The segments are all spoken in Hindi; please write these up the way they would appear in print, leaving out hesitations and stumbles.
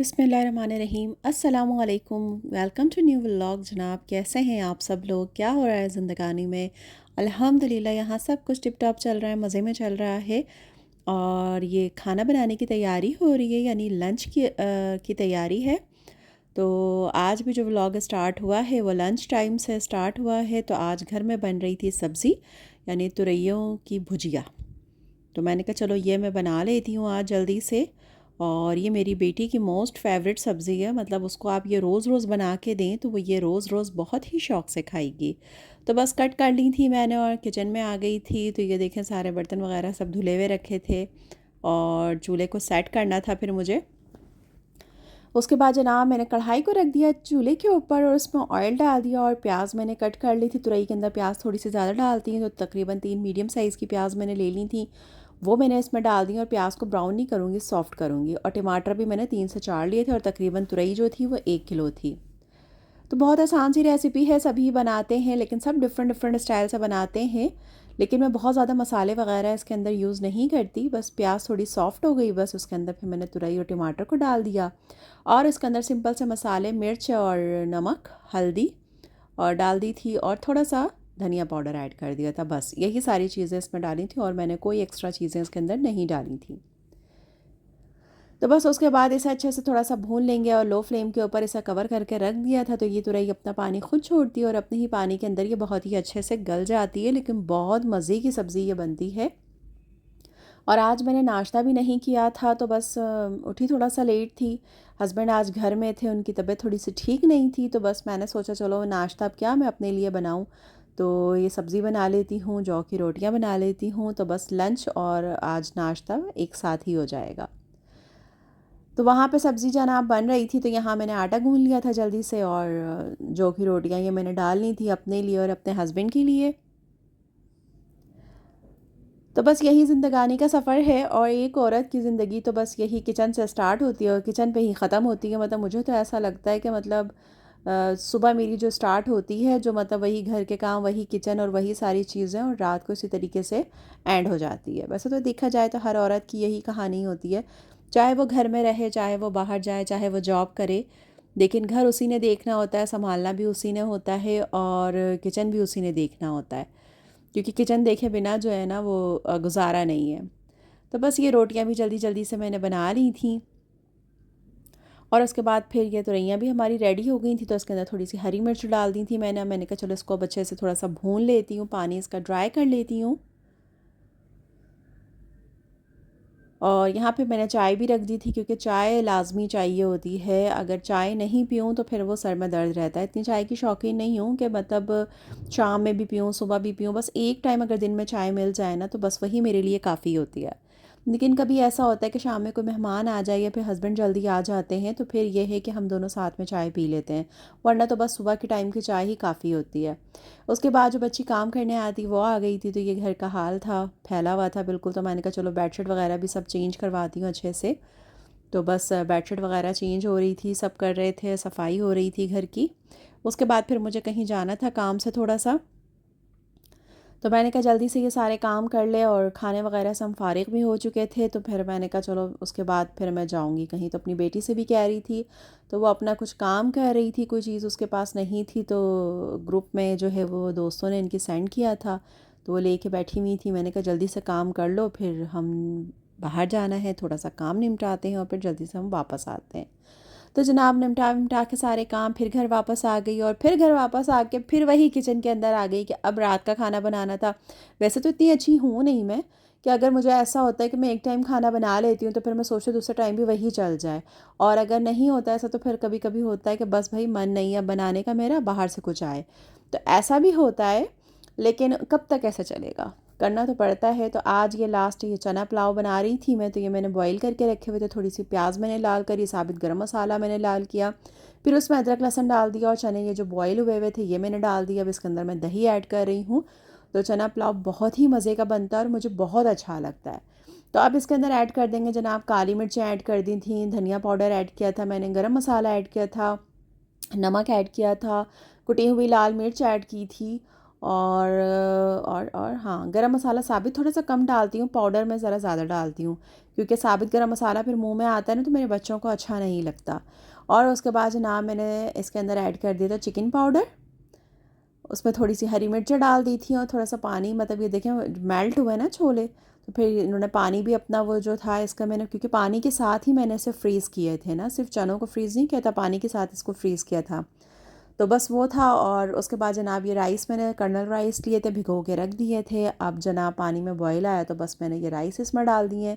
बिस्मिल्लाहिर्रहमानिर्रहीम अस्सलामुअलैकुम। Welcome to new vlog. जनाब, कैसे हैं आप सब लोग? क्या हो रहा है ज़िंदगानी में? अल्हम्दुलिल्लाह यहाँ सब कुछ टिप टॉप चल रहा है, मज़े में चल रहा है। और ये खाना बनाने की तैयारी हो रही है, यानी लंच की तैयारी है। तो आज भी जो व्लॉग स्टार्ट हुआ है वो लंच टाइम से स्टार्ट हुआ है। तो आज घर में बन रही थी सब्ज़ी, यानी तुरइयों की भुजिया। तो मैंने कहा चलो ये मैं बना लेती हूँ आज जल्दी से। और ये मेरी बेटी की मोस्ट फेवरेट सब्ज़ी है, मतलब उसको आप ये रोज़ रोज़ बना के दें तो वो ये रोज़ रोज़ बहुत ही शौक़ से खाएगी। तो बस कट कर ली थी मैंने और किचन में आ गई थी। तो ये देखें, सारे बर्तन वगैरह सब धुले हुए रखे थे और चूल्हे को सेट करना था फिर मुझे। उसके बाद जनाब मैंने कढ़ाई को रख दिया चूल्हे के ऊपर और उसमें ऑयल डाल दिया और प्याज मैंने कट कर ली थी। तुरई के अंदर प्याज थोड़ी सी ज़्यादा डालती हैं, तो तकरीबन 3 मीडियम साइज़ की प्याज मैंने ले ली थी। वो मैंने इसमें डाल दी और प्याज को ब्राउन नहीं करूँगी, सॉफ्ट करूँगी। और टमाटर भी मैंने 3 से 4 लिए थे और तकरीबन तुरई जो थी वो 1 किलो थी। तो बहुत आसान सी रेसिपी है, सभी बनाते हैं लेकिन सब डिफरेंट डिफरेंट स्टाइल से बनाते हैं। लेकिन मैं बहुत ज़्यादा मसाले वगैरह इसके अंदर यूज़ नहीं करती। बस प्याज थोड़ी सॉफ्ट हो गई, बस उसके अंदर फिर मैंने तुरई और टमाटर को डाल दिया और इसके अंदर सिंपल से मसाले, मिर्च और नमक, हल्दी और डाल दी थी और थोड़ा सा धनिया पाउडर ऐड कर दिया था। बस यही सारी चीज़ें इसमें डाली थी और मैंने कोई एक्स्ट्रा चीज़ें इसके अंदर नहीं डाली थी। तो बस उसके बाद इसे अच्छे से थोड़ा सा भून लेंगे और लो फ्लेम के ऊपर इसे कवर करके रख दिया था। तो ये तुरई अपना पानी खुद छोड़ती है और अपने ही पानी के अंदर ये बहुत ही अच्छे से गल जाती है। लेकिन बहुत मज़े की सब्ज़ी ये बनती है। और आज मैंने नाश्ता भी नहीं किया था, तो बस उठी थोड़ा सा लेट थी। हस्बैंड आज घर में थे, उनकी तबीयत थोड़ी सी ठीक नहीं थी। तो बस मैंने सोचा चलो नाश्ता अब क्या मैं अपने लिए बनाऊं। तो ये सब्ज़ी बना लेती हूँ, जौ की रोटियां बना लेती हूँ, तो बस लंच और आज नाश्ता एक साथ ही हो जाएगा। तो वहाँ पे सब्ज़ी जनाब बन रही थी, तो यहाँ मैंने आटा गूँध लिया था जल्दी से और जौ की रोटियाँ ये मैंने डालनी थी अपने लिए और अपने हस्बैंड के लिए। तो बस यही ज़िंदगानी का सफ़र है और एक औरत की ज़िंदगी तो बस यही किचन से स्टार्ट होती है और किचन पे ही ख़त्म होती है। मतलब मुझे तो ऐसा लगता है कि मतलब सुबह मेरी जो स्टार्ट होती है, जो मतलब वही घर के काम, वही किचन और वही सारी चीज़ें, और रात को इसी तरीके से एंड हो जाती है। वैसे तो देखा जाए तो हर औरत की यही कहानी होती है, चाहे वो घर में रहे, चाहे वो बाहर जाए, चाहे वो जॉब करे। लेकिन घर उसी ने देखना होता है, संभालना भी उसी ने होता है और किचन भी उसी ने देखना होता है, क्योंकि किचन देखे बिना जो है ना वो गुजारा नहीं है। तो बस ये रोटियां भी जल्दी जल्दी से मैंने बना ली थी और उसके बाद फिर ये तुरैयाँ भी हमारी रेडी हो गई थी। तो इसके अंदर थोड़ी सी हरी मिर्च डाल दी थी मैंने कहा चलो इसको अब अच्छे से थोड़ा सा भून लेती हूँ, पानी इसका ड्राई कर लेती हूँ। और यहाँ पे मैंने चाय भी रख दी थी, क्योंकि चाय लाजमी चाहिए होती है। अगर चाय नहीं पीऊँ तो फिर वो सर में दर्द रहता है। इतनी चाय की शौकीन नहीं हूँ कि मतलब शाम में भी पीऊँ, सुबह भी पीऊँ। बस एक टाइम अगर दिन में चाय मिल जाए ना तो बस वही मेरे लिए काफ़ी होती है। लेकिन कभी ऐसा होता है कि शाम में कोई मेहमान आ जाए या फिर हस्बैंड जल्दी आ जाते हैं, तो फिर ये है कि हम दोनों साथ में चाय पी लेते हैं, वरना तो बस सुबह के टाइम की चाय ही काफ़ी होती है। उसके बाद जो बच्ची काम करने आती वो आ गई थी, तो ये घर का हाल था, फैला हुआ था बिल्कुल। तो मैंने कहा चलो बेडशीट वगैरह भी सब चेंज करवाती हूँ अच्छे से। तो बस बेडशीट वगैरह चेंज हो रही थी, सब कर रहे थे, सफाई हो रही थी घर की। उसके बाद फिर मुझे कहीं जाना था काम से थोड़ा सा, तो मैंने कहा जल्दी से ये सारे काम कर ले और खाने वगैरह से हम फारिग भी हो चुके थे। तो फिर मैंने कहा चलो उसके बाद फिर मैं जाऊंगी कहीं। तो अपनी बेटी से भी कह रही थी, तो वो अपना कुछ काम कर रही थी, कोई चीज़ उसके पास नहीं थी, तो ग्रुप में जो है वो दोस्तों ने इनकी सेंड किया था, तो वो लेके बैठी हुई थी। मैंने कहा जल्दी से काम कर लो, फिर हम बाहर जाना है, थोड़ा सा काम निपटाते हैं और फिर जल्दी से हम वापस आते हैं। तो जनाब निपटा निपटा के सारे काम फिर घर वापस आ गई और फिर घर वापस आके फिर वही किचन के अंदर आ गई कि अब रात का खाना बनाना था। वैसे तो इतनी अच्छी हूँ नहीं मैं कि अगर मुझे ऐसा होता है कि मैं एक टाइम खाना बना लेती हूँ तो फिर मैं सोचती हूँ दूसरा टाइम भी वही चल जाए। और अगर नहीं होता ऐसा तो फिर कभी कभी होता है कि बस भाई मन नहीं है बनाने का मेरा, बाहर से कुछ आए, तो ऐसा भी होता है। लेकिन कब तक ऐसा चलेगा, करना तो पड़ता है। तो आज ये लास्ट ये चना पुलाव बना रही थी मैं, तो ये मैंने बॉईल करके रखे हुए थे। थोड़ी सी प्याज मैंने लाल करी, साबित गरम मसाला मैंने लाल किया, फिर उसमें अदरक लहसुन डाल दिया और चने ये जो बॉईल हुए हुए थे ये मैंने डाल दिया। अब इसके अंदर मैं दही ऐड कर रही हूँ। तो चना पुलाव बहुत ही मज़े का बनता है और मुझे बहुत अच्छा लगता है। तो अब इसके अंदर ऐड कर देंगे जनाब, काली मिर्चें ऐड कर दी थी, धनिया पाउडर ऐड किया था मैंने, गरम मसाला ऐड किया था, नमक ऐड किया था, कुटी हुई लाल मिर्च ऐड की थी और हाँ, गरम मसाला साबित थोड़ा सा कम डालती हूँ, पाउडर मैं ज़रा ज़्यादा डालती हूँ, क्योंकि साबित गरम मसाला फिर मुंह में आता है ना तो मेरे बच्चों को अच्छा नहीं लगता। और उसके बाद जनाब मैंने इसके अंदर ऐड कर दिया था चिकन पाउडर, उसमें थोड़ी सी हरी मिर्च डाल दी थी और थोड़ा सा पानी, मतलब ये देखें मेल्ट हुए ना छोले, तो फिर इन्होंने पानी भी अपना वो जो था इसका मैंने, क्योंकि पानी के साथ ही मैंने इसे फ्रीज़ किए थे ना, सिर्फ चनों को फ्रीज़ नहीं किया था, पानी के साथ इसको फ्रीज़ किया था। तो बस वो था। और उसके बाद जनाब ये राइस मैंने कर्नल राइस लिए थे, भिगो के रख दिए थे। अब जनाब पानी में बॉयल आया तो बस मैंने ये राइस इसमें डाल दिए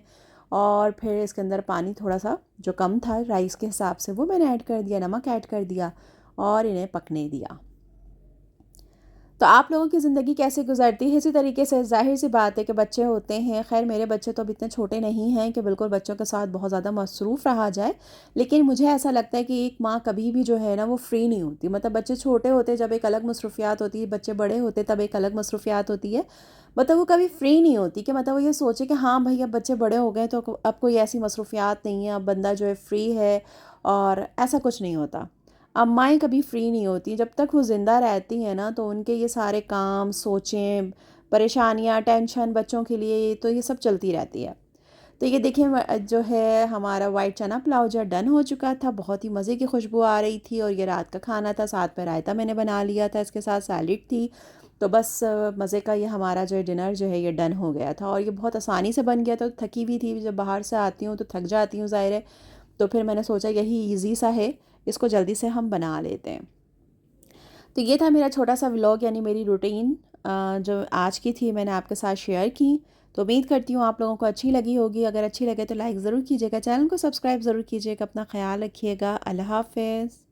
और फिर इसके अंदर पानी थोड़ा सा जो कम था राइस के हिसाब से वो मैंने ऐड कर दिया, नमक ऐड कर दिया और इन्हें पकने दिया। तो आप लोगों की ज़िंदगी कैसे गुजरती है? इसी तरीके से ज़ाहिर सी बात है कि बच्चे होते हैं, खैर मेरे बच्चे तो अब इतने छोटे नहीं हैं कि बिल्कुल बच्चों के साथ बहुत ज़्यादा मसरूफ़ रहा जाए, लेकिन मुझे ऐसा लगता है कि एक माँ कभी भी जो है ना वो फ्री नहीं होती। मतलब बच्चे छोटे होते जब एक अलग मसरूफ़ियात होती है, बच्चे बड़े होते तब एक अलग मसरूफ़ियात होती है। मतलब वो कभी फ्री नहीं होती कि मतलब वो ये सोचे कि हाँ भाई अब बच्चे बड़े हो गए तो अब कोई ऐसी मसरूफ़ियात नहीं है, अब बंदा जो है फ्री है, और ऐसा कुछ नहीं होता। अम्माएँ कभी फ्री नहीं होती, जब तक वो ज़िंदा रहती हैं ना तो उनके ये सारे काम, सोचें, परेशानियाँ, टेंशन बच्चों के लिए तो ये सब चलती रहती है। तो ये देखिए जो है हमारा वाइट चना पुलाव जो है डन हो चुका था, बहुत ही मज़े की खुशबू आ रही थी और ये रात का खाना था, साथ में रायता मैंने बना लिया था, इसके साथ सैलेड थी। तो बस मज़े का ये हमारा जो है डिनर जो है ये डन हो गया था और ये बहुत आसानी से बन गया था। तो थकी हुई थी, जब बाहर से आती हूँ तो थक जाती हूँ ज़ाहिर है, तो फिर मैंने सोचा यही ईज़ी सा है, इसको जल्दी से हम बना लेते हैं। तो ये था मेरा छोटा सा व्लॉग, यानी मेरी रूटीन जो आज की थी मैंने आपके साथ शेयर की। तो उम्मीद करती हूँ आप लोगों को अच्छी लगी होगी। अगर अच्छी लगे तो लाइक ज़रूर कीजिएगा, चैनल को सब्सक्राइब ज़रूर कीजिएगा। अपना ख्याल रखिएगा। अल्लाह हाफ़िज़।